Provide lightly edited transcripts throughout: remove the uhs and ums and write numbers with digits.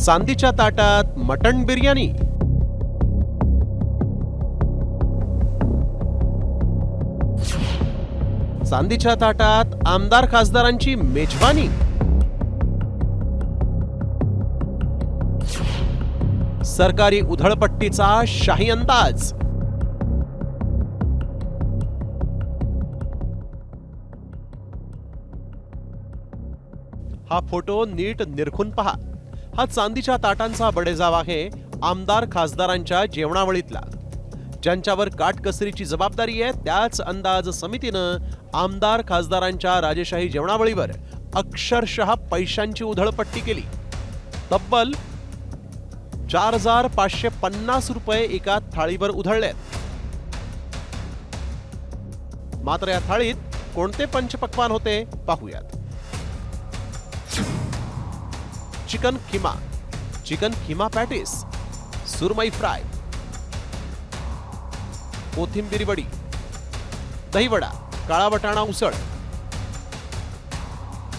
चांदीच्या ताटात मटण बिर्याणी, चांदीच्या ताटात आमदार खासदारांची मेजवानी, सरकारी उधळपट्टीचा शाही अंदाज। हा फोटो नीट निरखून पहा। हा चांदीच्या ताटांचा बडेजाव आहे आमदार खासदारांच्या जेवणावळीतला। ज्यांच्यावर काटकसरीची जबाबदारी आहे त्याच अंदाज समितीनं आमदार खासदारांच्या राजेशाही जेवणावळीवर अक्षरशः पैशांची उधळपट्टी केली। तब्बल 4550 रुपये एका थाळीवर उधळलेत। मात्र या थाळीत कोणते पंचपक्वान्न होते पाहूयात। चिकन खिमा पॅटिस, सुरमई फ्राय, कोथिंबीर वडी, दहीवडा, काळा वटाणा उसळ,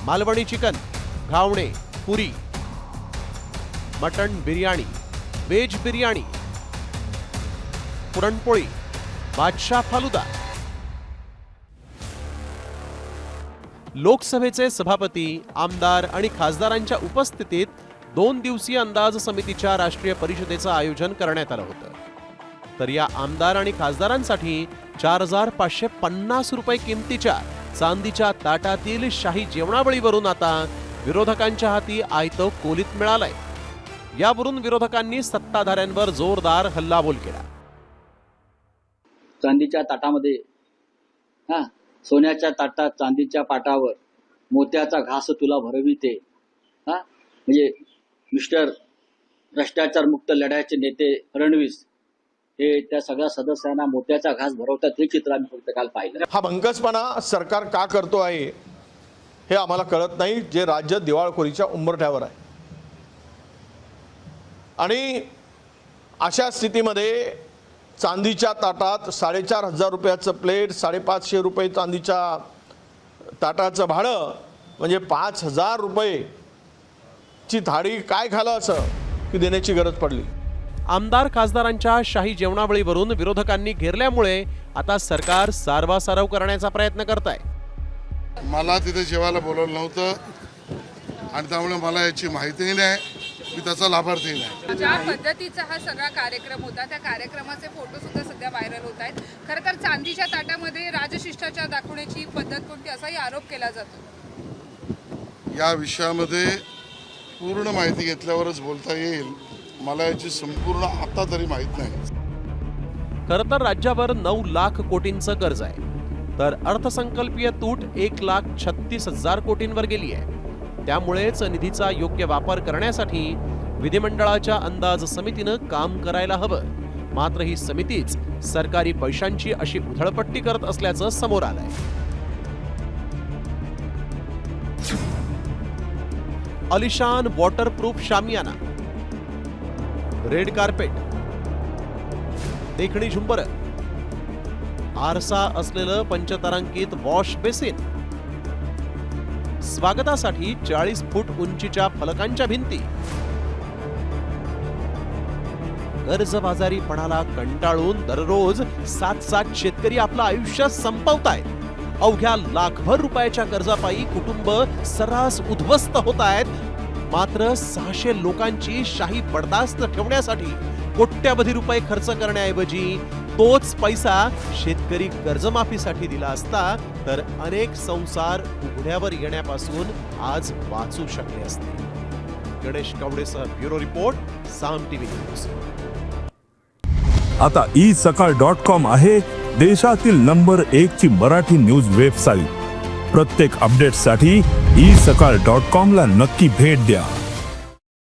मालवणी चिकन, घावणे, पुरी, मटण बिर्याणी, वेज बिर्याणी, पुरणपोळी, बादशाह फालुदा। लोकसभेचे सभापती, आमदार आणि खासदारांच्या उपस्थितीत 2 दिवसीय अंदाज समितीच्या राष्ट्रीय परिषदेचं आयोजन करण्यात आलं होतं। तर या आमदार आणि खासदारांसाठी 4550 रुपये किमतीच्या चांदीच्या ताटातील शाही जेवणावळीवरून आता विरोधकांच्या हाती आयतं कोलीत मिळालंय। यावरून विरोधकांनी सत्ताधाऱ्यांवर जोरदार हल्लाबोल केला। चांदीच्या ताटामध्ये सोन्याच्या ताटात चांदीच्या पाटावर मोत्याचा घास तुला भरविते। म्हणजे मिस्टर भ्रष्टाचार मुक्त लढ्याचे नेते फडणवीस हे त्या सगळ्या सदस्यांना मोत्याचा घास भरवतात हे चित्र आम्ही फक्त काल पाहिलं। हा भंकसपणा सरकार का करतो आहे हे आम्हाला कळत नाही, जे राज्य दिवाळखोरीच्या उंबरठ्यावर आहे। आणि अशा स्थितीमध्ये चांदीच्या ताटात 4500 रुपयाचं प्लेट, 550 रुपये चांदीच्या ताटाचं भाडं, म्हणजे 5000 रुपये ची थाळी काय खालं असं की देण्याची गरज पडली। आमदार खासदारांच्या शाही जेवणावळीवरून विरोधकांनी घेरल्यामुळे आता सरकार सारवासारव करण्याचा प्रयत्न करत आहे। मला तिथे जेवायला बोलवलं नव्हतं आणि त्यामुळे मला याची माहितीही नाही, मी त्याचा लाभार्थी नाही। ज्या पद्धतीचा हा सगळा कार्यक्रम होता त्या कार्यक्रमाचे फोटो सुद्धा सध्या व्हायरल होत आहेत। खरं तर चांदीच्या ताटामध्ये राजशिष्टाचार दाखवण्याची पद्धत कोणती असाही आरोप केला जातो। या विषयामध्ये पूर्ण माहिती घेतल्यावरच बोलता येईल, मला याची संपूर्ण आता तरी माहित नाही। खरं तर राज्यावर 9 लाख कोटींचं कर्ज आहे, तर अर्थसंकल्पीय तूट 1,36,000 कोटींवर गेली आहे। त्यामुळेच निधीचा योग्य वापर करण्यासाठी विधिमंडळाच्या अंदाज समितीनं काम करायला हवं। मात्र ही समितीच सरकारी पैशांची अशी उधळपट्टी करत असल्याचं समोर आलंय। अलिशान वॉटरप्रूफ शामियाना, रेड कार्पेट, देखणी झुंबर, आरसा असलेलं पंचतारांकित वॉश बेसिन, स्वागतासाठी 40 फूट उंचीच्या फलकांच्या भिंती, कर्जबाजारीपणाला कंटाळून दररोज 7 शेतकरी आपलं आयुष्य संपवतायत। अवघ्या लाखभर रुपयाच्या कर्जापायी कुटुंब सर्रास उद्ध्वस्त होत आहेत। मात्र 600 लोकांची शाही बडदास्त ठेवण्यासाठी कोट्यावधी रुपये खर्च करण्याऐवजी तोच पैसा शेतकरी कर्जमाफीसाठी दिला असता तर अनेक संसार उघड्यावर येण्यापासून आज वाचू शकले असते। गणेश कवडेसह ब्युरो रिपोर्ट, साम टीव्ही न्यूज। आता isakal.com आहे देशातील नंबर 1 ची मराठी न्यूज वेबसाईट। प्रत्येक अपडेटसाठी isakal.com ला नक्की भेट द्या।